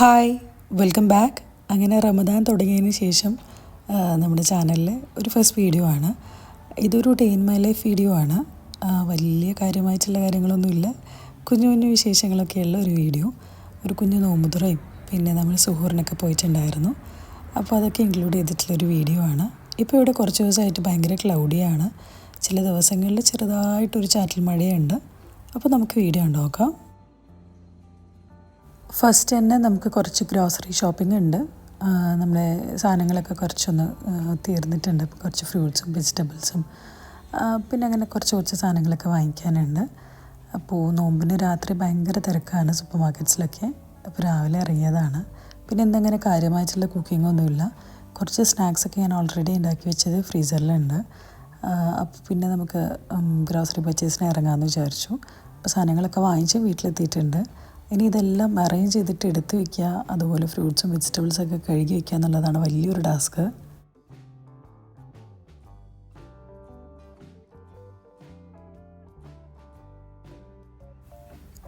Hi, welcome back. അങ്ങനെ റമദാൻ തുടങ്ങിയതിന് ശേഷം നമ്മുടെ ചാനലിൽ ഒരു ഫസ്റ്റ് വീഡിയോ ആണ്. ഇതൊരു day in my life video ആണ്. വലിയ കാര്യമായിട്ടുള്ള കാര്യങ്ങളൊന്നുമില്ല, കുഞ്ഞു കുഞ്ഞു വിശേഷങ്ങളൊക്കെയുള്ള ഒരു വീഡിയോ. ഒരു കുഞ്ഞു നോമ്പുതുറയും പിന്നെ നമ്മൾ സുഹൂറിനൊക്കെ പോയിട്ടുണ്ടായിരുന്നു. അപ്പോൾ അതൊക്കെ ഇൻക്ലൂഡ് ചെയ്തിട്ടുള്ളൊരു വീഡിയോ ആണ്. ഇപ്പോൾ ഇവിടെ കുറച്ച് ദിവസമായിട്ട് ഭയങ്കര ക്ലൗഡിയാണ്. ചില ദിവസങ്ങളിൽ ചെറുതായിട്ടൊരു ചാറ്റൽ മഴയുണ്ട്. അപ്പോൾ നമുക്ക് വീഡിയോ നോക്കാം. ഫസ്റ്റ് തന്നെ നമുക്ക് കുറച്ച് ഗ്രോസറി ഷോപ്പിംഗ് ഉണ്ട്. നമ്മുടെ സാധനങ്ങളൊക്കെ കുറച്ചൊന്ന് തീർന്നിട്ടുണ്ട്. കുറച്ച് ഫ്രൂട്ട്സും വെജിറ്റബിൾസും പിന്നെ അങ്ങനെ കുറച്ച് സാധനങ്ങളൊക്കെ വാങ്ങിക്കാനുണ്ട്. അപ്പോൾ നോമ്പിന് രാത്രി ഭയങ്കര തിരക്കാണ് സൂപ്പർ മാർക്കറ്റ്സിലൊക്കെ. അപ്പോൾ രാവിലെ ഇറങ്ങിയതാണ്. പിന്നെ എന്തെങ്ങനെ കാര്യമായിട്ടുള്ള കുക്കിങ്ങൊന്നുമില്ല. കുറച്ച് സ്നാക്സൊക്കെ ഞാൻ ഓൾറെഡി ഉണ്ടാക്കി വെച്ചത് ഫ്രീസറിലുണ്ട്. അപ്പോൾ പിന്നെ നമുക്ക് ഗ്രോസറി പർച്ചേസിന് ഇറങ്ങാമെന്ന് വിചാരിച്ചു. അപ്പോൾ സാധനങ്ങളൊക്കെ വാങ്ങിച്ച് വീട്ടിലെത്തിയിട്ടുണ്ട്. ഇനി ഇതെല്ലാം അറേഞ്ച് ചെയ്തിട്ട് എടുത്ത് വയ്ക്കുക, അതുപോലെ ഫ്രൂട്ട്സും വെജിറ്റബിൾസൊക്കെ കഴുകി വയ്ക്കുക എന്നുള്ളതാണ് വലിയൊരു ടാസ്ക്.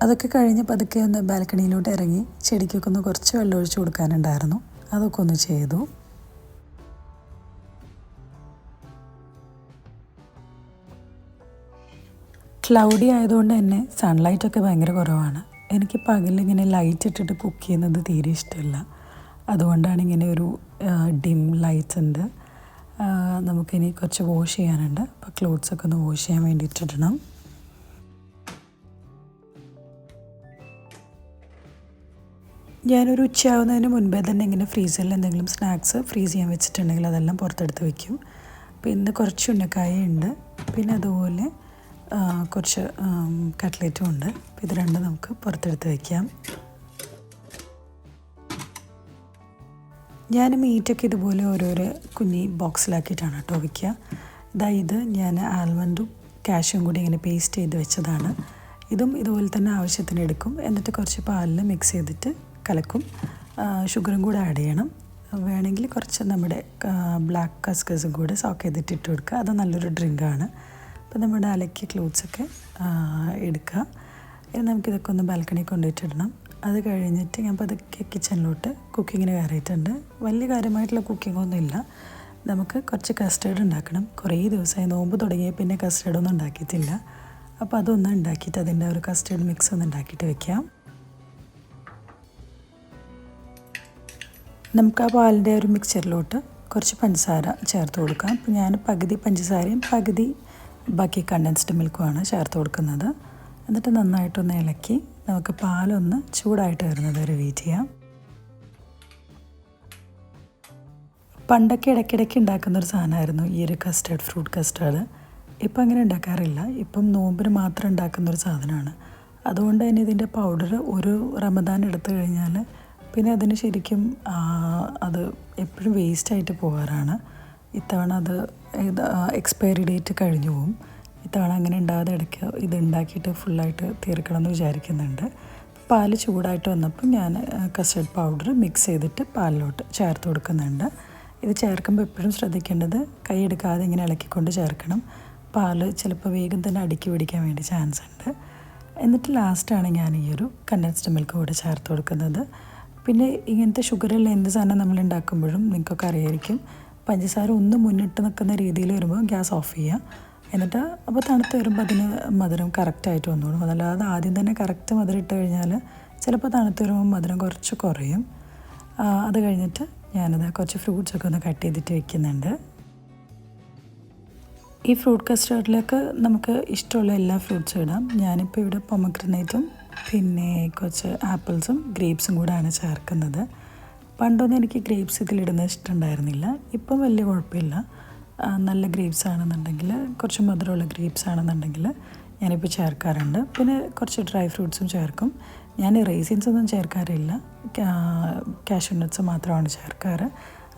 അതൊക്കെ കഴിഞ്ഞ് പതുക്കെ ഒന്ന് ബാൽക്കണിയിലോട്ട് ഇറങ്ങി ചെടിക്കൊക്കെ ഒന്ന് കുറച്ച് വെള്ളം ഒഴിച്ച് കൊടുക്കാനുണ്ടായിരുന്നു. അതൊക്കെ ഒന്ന് ചെയ്തു. ക്ലൗഡി ആയതുകൊണ്ട് തന്നെ സൺലൈറ്റൊക്കെ ഭയങ്കര കുറവാണ്. എനിക്ക് പകലിങ്ങനെ ലൈറ്റ് ഇട്ടിട്ട് കുക്ക് ചെയ്യുന്നത് തീരെ ഇഷ്ടമല്ല. അതുകൊണ്ടാണ് ഇങ്ങനെ ഒരു ഡിം ലൈറ്റ്സ് ഉണ്ട്. നമുക്കിനി കുറച്ച് വാഷ് ചെയ്യാനുണ്ട്. അപ്പോൾ ക്ലോത്ത്സൊക്കെ ഒന്ന് വാഷ് ചെയ്യാൻ വേണ്ടിയിട്ടിടണം. ഞാനൊരു ഉച്ചയാവുന്നതിന് മുൻപേ തന്നെ ഇങ്ങനെ ഫ്രീസറിൽ എന്തെങ്കിലും സ്നാക്സ് ഫ്രീസ് ചെയ്യാൻ വെച്ചിട്ടുണ്ടെങ്കിൽ അതെല്ലാം പുറത്തെടുത്ത് വയ്ക്കും. പിന്നെ കുറച്ച് ഉന്നക്കായ ഉണ്ട്, പിന്നെ അതുപോലെ കുറച്ച് കട്ട്ലേറ്റും ഉണ്ട്. ഇത് രണ്ടും നമുക്ക് പുറത്തെടുത്ത് വയ്ക്കാം. ഞാൻ മീറ്റൊക്കെ ഇതുപോലെ ഓരോരോ കുഞ്ഞി ബോക്സിലാക്കിയിട്ടാണ് കേട്ടോ വയ്ക്കുക. ഇത് ഞാൻ ആൽമണ്ടും കാഷ്യും കൂടി ഇങ്ങനെ പേസ്റ്റ് ചെയ്ത് വെച്ചതാണ്. ഇതും ഇതുപോലെ തന്നെ ആവശ്യത്തിന് എടുക്കും. എന്നിട്ട് കുറച്ച് പാലിൽ മിക്സ് ചെയ്തിട്ട് കലക്കും. ഷുഗറും കൂടെ ആഡ് ചെയ്യണം. വേണമെങ്കിൽ കുറച്ച് നമ്മുടെ ബ്ലാക്ക് കസ്കസും കൂടെ സോക്ക് ചെയ്തിട്ട് ഇട്ട് കൊടുക്കുക. അത് നല്ലൊരു ഡ്രിങ്കാണ്. അപ്പോൾ നമ്മുടെ അലക്കിയ ക്ലോത്ത്സൊക്കെ എടുക്കുക. ഇനി നമുക്കിതൊക്കെ ഒന്ന് ബാൽക്കണി കൊണ്ടുപോയിട്ടിടണം. അത് കഴിഞ്ഞിട്ട് ഞാൻ പതുക്കെ കിച്ചണിലോട്ട് കുക്കിങ്ങിന് കയറിയിട്ടുണ്ട്. വലിയ കാര്യമായിട്ടുള്ള കുക്കിങ്ങൊന്നുമില്ല. നമുക്ക് കുറച്ച് കസ്റ്റേർഡ് ഉണ്ടാക്കണം. കുറേ ദിവസമായി നോമ്പ് തുടങ്ങിയ പിന്നെ കസ്റ്റേർഡൊന്നും ഉണ്ടാക്കിയിട്ടില്ല. അപ്പോൾ അതൊന്ന് ഉണ്ടാക്കിയിട്ട് അതിൻ്റെ ഒരു കസ്റ്റേർഡ് മിക്സ് ഒന്ന് ഉണ്ടാക്കിയിട്ട് വെക്കാം. നമുക്ക് ആ പാലിൻ്റെ ഒരു മിക്സറിലോട്ട് കുറച്ച് പഞ്ചസാര ചേർത്ത് കൊടുക്കാം. അപ്പോൾ ഞാൻ പകുതി പഞ്ചസാരയും പകുതി ബാക്കി കണ്ടൻസ്ഡ് മിൽക്കുമാണ് ചേർത്ത് കൊടുക്കുന്നത്. എന്നിട്ട് നന്നായിട്ടൊന്ന് ഇളക്കി നമുക്ക് പാലൊന്ന് ചൂടായിട്ട് വരുന്നത് വരെ വെയിറ്റ് ചെയ്യാം. പണ്ടൊക്കെ ഇടയ്ക്കിടയ്ക്ക് ഉണ്ടാക്കുന്നൊരു സാധനമായിരുന്നു ഈ ഒരു കസ്റ്റേർഡ്, ഫ്രൂട്ട് കസ്റ്റേർഡ്. ഇപ്പം അങ്ങനെ ഉണ്ടാക്കാറില്ല. ഇപ്പം നോമ്പിന് മാത്രം ഉണ്ടാക്കുന്നൊരു സാധനമാണ്. അതുകൊണ്ട് തന്നെ ഇതിൻ്റെ പൗഡർ ഒരു റമദാൻ എടുത്തു കഴിഞ്ഞാൽ പിന്നെ അതിന് ശരിക്കും അത് എപ്പോഴും വേസ്റ്റായിട്ട് പോകാറാണ്. ഇത്തവണ അത് എക്സ്പയറി ഡേറ്റ് കഴിഞ്ഞു പോവും. ഇത്തവണ അങ്ങനെ ഉണ്ടാകാതെ ഇടയ്ക്ക് ഇത് ഉണ്ടാക്കിയിട്ട് ഫുള്ളായിട്ട് തീർക്കണം എന്ന് വിചാരിക്കുന്നുണ്ട്. പാല് ചൂടായിട്ട് വന്നപ്പോൾ ഞാൻ കസ്റ്റേർഡ് പൗഡർ മിക്സ് ചെയ്തിട്ട് പാലിലോട്ട് ചേർത്ത് കൊടുക്കുന്നുണ്ട്. ഇത് ചേർക്കുമ്പോൾ എപ്പോഴും ശ്രദ്ധിക്കേണ്ടത് കൈ എടുക്കാതെ ഇങ്ങനെ ഇളക്കിക്കൊണ്ട് ചേർക്കണം. പാല് ചിലപ്പോൾ വേഗം തന്നെ അടുക്കി പിടിക്കാൻ വേണ്ടി ചാൻസ് ഉണ്ട്. എന്നിട്ട് ലാസ്റ്റാണ് ഞാൻ ഈ ഒരു കണ്ടൻസ്ഡ് മിൽക്ക് കൂടെ ചേർത്ത് കൊടുക്കുന്നത്. പിന്നെ ഇങ്ങനത്തെ ഷുഗറുള്ള എന്ത് സാധനം നമ്മൾ ഉണ്ടാക്കുമ്പോഴും നിങ്ങൾക്കൊക്കെ അറിയായിരിക്കും, പഞ്ചസാര ഒന്ന് മുന്നിട്ട് നിൽക്കുന്ന രീതിയിൽ വരുമ്പോൾ ഗ്യാസ് ഓഫ് ചെയ്യുക. എന്നിട്ട് അപ്പോൾ തണുത്ത് വരുമ്പോൾ അതിന് മധുരം കറക്റ്റായിട്ട് വന്നോളും. അതല്ലാതെ ആദ്യം തന്നെ കറക്റ്റ് മധുരം ഇട്ട് കഴിഞ്ഞാൽ ചിലപ്പോൾ തണുത്ത് വരുമ്പോൾ മധുരം കുറച്ച് കുറയും. അത് കഴിഞ്ഞിട്ട് ഞാനത് കുറച്ച് ഫ്രൂട്ട്സൊക്കെ ഒന്ന് കട്ട് ചെയ്തിട്ട് വെക്കുന്നുണ്ട്. ഈ ഫ്രൂട്ട് കസ്റ്റേർഡിലേക്ക് നമുക്ക് ഇഷ്ടമുള്ള എല്ലാ ഫ്രൂട്ട്സും ഇടാം. ഞാനിപ്പോൾ ഇവിടെ പൊമഗ്രനേറ്റും പിന്നെ കുറച്ച് ആപ്പിൾസും ഗ്രേപ്സും കൂടെയാണ് ചേർക്കുന്നത്. പണ്ടൊന്നും എനിക്ക് ഗ്രേപ്സ് ഇതിലിടുന്നത് ഇഷ്ടമുണ്ടായിരുന്നില്ല. ഇപ്പം വലിയ കുഴപ്പമില്ല. നല്ല ഗ്രേപ്സ് ആണെന്നുണ്ടെങ്കിൽ, കുറച്ച് മധുരമുള്ള ഗ്രേപ്സ് ആണെന്നുണ്ടെങ്കിൽ ഞാനിപ്പോൾ ചേർക്കാറുണ്ട്. പിന്നെ കുറച്ച് ഡ്രൈ ഫ്രൂട്ട്സും ചേർക്കും. ഞാൻ റൈസിൻസ് ഒന്നും ചേർക്കാറില്ല, കാഷ്യൂ നട്ട്സ് മാത്രമാണ് ചേർക്കാറ്.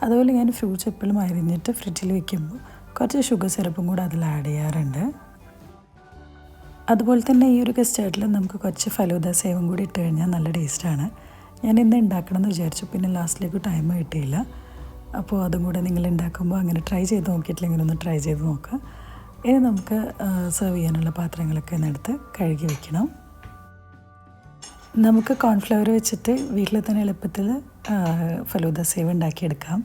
അതുപോലെ ഞാൻ ഫ്രൂട്ട്സ് എപ്പോഴും അരിഞ്ഞിട്ട് ഫ്രിഡ്ജിൽ വെക്കുമ്പോൾ കുറച്ച് ഷുഗർ സിറപ്പും കൂടെ അതിൽ ആഡ് ചെയ്യാറുണ്ട്. അതുപോലെ തന്നെ ഈ ഒരു കസ്റ്റേർഡിൽ നമുക്ക് കുറച്ച് ഫലൂദ സേവും കൂടി ഇട്ട് കഴിഞ്ഞാൽ നല്ല ടേസ്റ്റാണ്. ഞാൻ ഇന്ന് ഉണ്ടാക്കണം എന്ന് വിചാരിച്ചു, പിന്നെ ലാസ്റ്റിലേക്ക് ടൈം കിട്ടിയില്ല. അപ്പോൾ അതും കൂടെ നിങ്ങൾ ഉണ്ടാക്കുമ്പോൾ അങ്ങനെ ട്രൈ ചെയ്ത് നോക്കിയിട്ടില്ലെങ്കിൽ ഒന്ന് ട്രൈ ചെയ്ത് നോക്കുക. ഇനി നമുക്ക് സെർവ് ചെയ്യാനുള്ള പാത്രങ്ങളൊക്കെ ഒന്ന് എടുത്ത് കഴുകി വയ്ക്കണം. നമുക്ക് കോൺഫ്ലവർ വെച്ചിട്ട് വീട്ടിൽ തന്നെ എളുപ്പത്തിൽ ഫലൂദ സേവ് ഉണ്ടാക്കിയെടുക്കാം.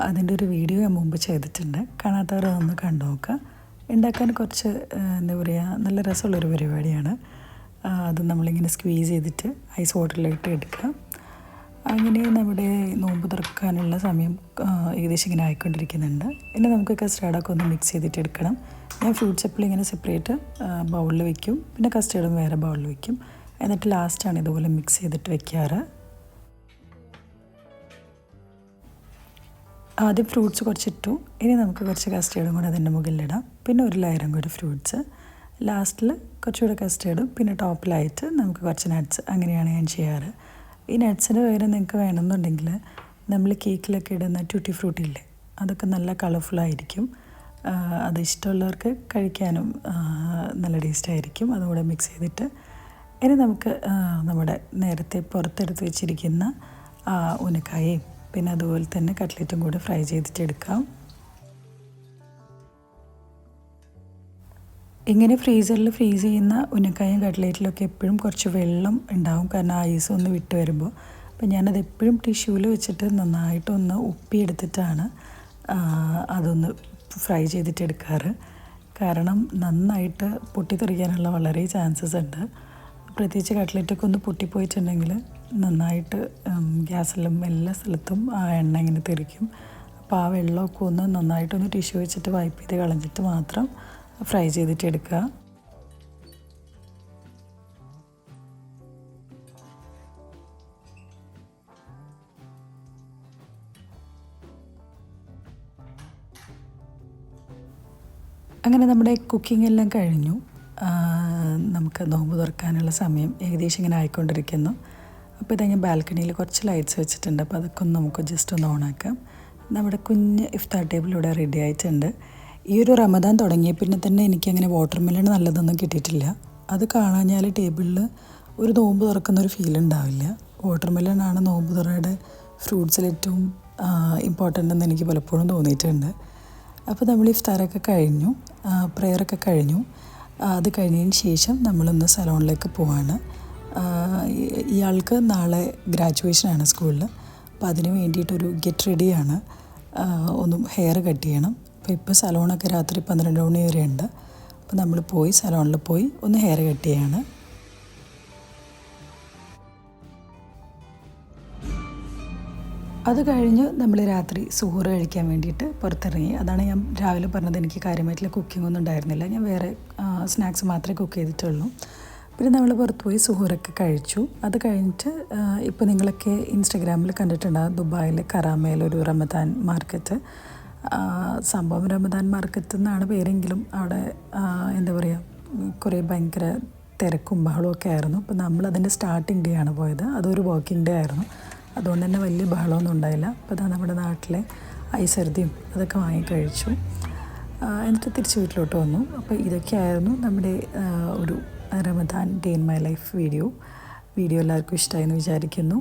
അതിൻ്റെ ഒരു വീഡിയോ ഞാൻ മുമ്പ് ചെയ്തിട്ടുണ്ട്. കാണാത്തവർ അതൊന്ന് കണ്ടു നോക്കുക. ഉണ്ടാക്കാൻ കുറച്ച് എന്താ പറയുക, നല്ല രസമുള്ളൊരു പരിപാടിയാണ്. അത് നമ്മളിങ്ങനെ സ്ക്വീസ് ചെയ്തിട്ട് ഐസ് വാട്ടറിലിട്ട് എടുക്കുക. അങ്ങനെ നമ്മുടെ നോമ്പ് തുറക്കാനുള്ള സമയം ഏകദേശം ഇങ്ങനെ ആയിക്കൊണ്ടിരിക്കുന്നുണ്ട്. ഇനി നമുക്ക് കസ്റ്റേർഡൊക്കെ ഒന്ന് മിക്സ് ചെയ്തിട്ട് എടുക്കണം. ഞാൻ ഫ്രൂട്ട്സ് എപ്പോഴും ഇങ്ങനെ സെപ്പറേറ്റ് ബൗളിൽ വയ്ക്കും, പിന്നെ കസ്റ്റേർഡും വേറെ ബൗളിൽ വയ്ക്കും. എന്നിട്ട് ലാസ്റ്റാണ് ഇതുപോലെ മിക്സ് ചെയ്തിട്ട് വെക്കാറ്. ആദ്യം ഫ്രൂട്ട്സ് കുറച്ചിട്ടു. ഇനി നമുക്ക് കുറച്ച് കസ്റ്റേർഡും കൂടെ അതിൻ്റെ മുകളിലിടാം. പിന്നെ ഒരു ലെയറും കൂടി ഫ്രൂട്ട്സ്, ലാസ്റ്റിൽ കുറച്ചുകൂടെ കസ്റ്റേർഡും, പിന്നെ ടോപ്പിലായിട്ട് നമുക്ക് കുറച്ച് നട്ട്സ്. അങ്ങനെയാണ് ഞാൻ ചെയ്യാറ്. ഈ നട്ട്സിന് പകരം നിങ്ങൾക്ക് വേണമെന്നുണ്ടെങ്കിൽ നമ്മൾ കേക്കിലൊക്കെ ഇടുന്ന ട്യൂട്ടി ഫ്രൂട്ടി ഇല്ലേ, അതൊക്കെ നല്ല കളർഫുള്ളായിരിക്കും. അത് ഇഷ്ടമുള്ളവർക്ക് കഴിക്കാനും നല്ല ടേസ്റ്റായിരിക്കും. അതുകൂടെ മിക്സ് ചെയ്തിട്ട് ഇനി നമുക്ക് നമ്മുടെ നേരത്തെ പുറത്തെടുത്ത് വെച്ചിരിക്കുന്ന ഉന്നക്കായയും പിന്നെ അതുപോലെ തന്നെ കട്ട്ലറ്റും കൂടെ ഫ്രൈ ചെയ്തിട്ടെടുക്കാം. ഇങ്ങനെ ഫ്രീസറിൽ ഫ്രീസ് ചെയ്യുന്ന ഉന്നക്കായും കട്ട്ലേറ്റിലൊക്കെ എപ്പോഴും കുറച്ച് വെള്ളം ഉണ്ടാവും, കാരണം ഐസ് ഒന്ന് വിട്ട് വരുമ്പോൾ. അപ്പം ഞാനത് എപ്പോഴും ടിഷ്യൂവിൽ വെച്ചിട്ട് നന്നായിട്ടൊന്ന് ഉപ്പിയെടുത്തിട്ടാണ് അതൊന്ന് ഫ്രൈ ചെയ്തിട്ടെടുക്കാറ്. കാരണം നന്നായിട്ട് പൊട്ടിത്തെറിക്കാനുള്ള വളരെ ചാൻസസ് ഉണ്ട്. പ്രത്യേകിച്ച് കട്ട്ലറ്റൊക്കെ ഒന്ന് പൊട്ടിപ്പോയിട്ടുണ്ടെങ്കിൽ നന്നായിട്ട് ഗ്യാസിലും എല്ലാ സ്ഥലത്തും ആ എണ്ണ ഇങ്ങനെ തെറിക്കും. അപ്പോൾ ആ വെള്ളമൊക്കെ ഒന്ന് നന്നായിട്ടൊന്ന് ടിഷ്യൂ വെച്ചിട്ട് വൈപ്പ് ചെയ്ത് കളഞ്ഞിട്ട് മാത്രം ഫ്രൈ ചെയ്തിട്ടെടുക്കുക. അങ്ങനെ നമ്മുടെ കുക്കിംഗ് എല്ലാം കഴിഞ്ഞു. നമുക്ക് നോമ്പ് തുറക്കാനുള്ള സമയം ഏകദേശം ഇങ്ങനെ ആയിക്കൊണ്ടിരിക്കുന്നു. അപ്പോൾ ഇതാ ഞാൻ ബാൽക്കണിയിൽ കുറച്ച് ലൈറ്റ്സ് വെച്ചിട്ടുണ്ട്. അപ്പോൾ അതൊക്കെ ഒന്ന് നമുക്ക് ജസ്റ്റ് ഒന്ന് ഓണാക്കാം. നമ്മുടെ കുഞ്ഞ് ഇഫ്താർ ടേബിൾ ഇവിടെ റെഡി ആയിട്ടുണ്ട്. ഈ ഒരു റമദാൻ തുടങ്ങിയ പിന്നെ തന്നെ എനിക്കങ്ങനെ വാട്ടർമെലൺ നല്ലതൊന്നും കിട്ടിയിട്ടില്ല. അത് കാണാഞ്ഞാൽ ടേബിളിൽ ഒരു നോമ്പ് തുറക്കുന്നൊരു ഫീൽ ഉണ്ടാവില്ല. വാട്ടർമെലൺ ആണ് നോമ്പ് തുറയുടെ ഫ്രൂട്ട്സിൽ ഏറ്റവും ഇമ്പോർട്ടൻ്റ് എന്ന് എനിക്ക് പലപ്പോഴും തോന്നിയിട്ടുണ്ട്. അപ്പോൾ നമ്മൾ ഇഫ്താറൊക്കെ കഴിഞ്ഞു, പ്രെയറൊക്കെ കഴിഞ്ഞു. അത് കഴിഞ്ഞതിന് ശേഷം നമ്മളൊന്ന് സലോണിലേക്ക് പോവാണ്. ഇയാൾക്ക് നാളെ ഗ്രാജുവേഷനാണ് സ്കൂളിൽ. അപ്പോൾ അതിന് വേണ്ടിയിട്ടൊരു ഗെറ്റ് റെഡിയാണ്. ഒന്ന് ഹെയർ കട്ട് ചെയ്യണം. അപ്പോൾ ഇപ്പോൾ സലോണൊക്കെ രാത്രി 12 മണി വരെ ഉണ്ട്. അപ്പോൾ നമ്മൾ പോയി സലോണിൽ പോയി ഒന്ന് ഹെയർ കട്ട് ചെയ്യാണ്. അത് കഴിഞ്ഞ് നമ്മൾ രാത്രി സുഹൂർ കഴിക്കാൻ വേണ്ടിയിട്ട് പുറത്തിറങ്ങി. അതാണ് ഞാൻ രാവിലെ പറഞ്ഞത്, എനിക്ക് കാര്യമായിട്ടുള്ള കുക്കിംഗ് ഒന്നും ഉണ്ടായിരുന്നില്ല. ഞാൻ വേറെ സ്നാക്സ് മാത്രമേ കുക്ക് ചെയ്തിട്ടുള്ളൂ. പിന്നെ നമ്മൾ പുറത്ത് പോയി സുഹൂറൊക്കെ കഴിച്ചു. അത് കഴിഞ്ഞിട്ട് ഇപ്പോൾ നിങ്ങളൊക്കെ ഇൻസ്റ്റഗ്രാമിൽ കണ്ടിട്ടുണ്ടാകും ദുബായിൽ കറാമയിലൊരു റമദാൻ മാർക്കറ്റ്. സംഭവം റമദാൻ മാർക്കറ്റ് എന്നാണ് പേരെങ്കിലും അവിടെ എന്താ പറയുക, കുറേ ഭയങ്കര തിരക്കും ബഹളമൊക്കെ ആയിരുന്നു. അപ്പോൾ നമ്മളതിൻ്റെ സ്റ്റാർട്ടിങ് ഡേ ആണ് പോയത്. അതൊരു വർക്കിംഗ് ഡേ ആയിരുന്നു. അതുകൊണ്ട് തന്നെ വലിയ ബഹളമൊന്നും ഉണ്ടായില്ല. അപ്പോൾ അതാ നമ്മുടെ നാട്ടിലെ ഐസർദിയും അതൊക്കെ വാങ്ങിക്കഴിച്ചു. എന്നിട്ട് തിരിച്ച് വീട്ടിലോട്ട് വന്നു. അപ്പോൾ ഇതൊക്കെയായിരുന്നു നമ്മുടെ ഒരു Ramadan day in my life video എല്ലാവർക്കും ഇഷ്ടമായെന്ന് വിചാരിക്കുന്നു.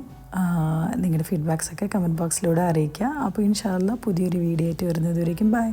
നിങ്ങളുടെ ഫീഡ്ബാക്സൊക്കെ കമൻറ്റ് ബോക്സിലൂടെ അറിയിക്കുക. അപ്പോൾ ഇൻഷാ അല്ലാഹ് പുതിയൊരു വീഡിയോ ആയിട്ട് വരുന്നത് വരേക്കും ബൈ.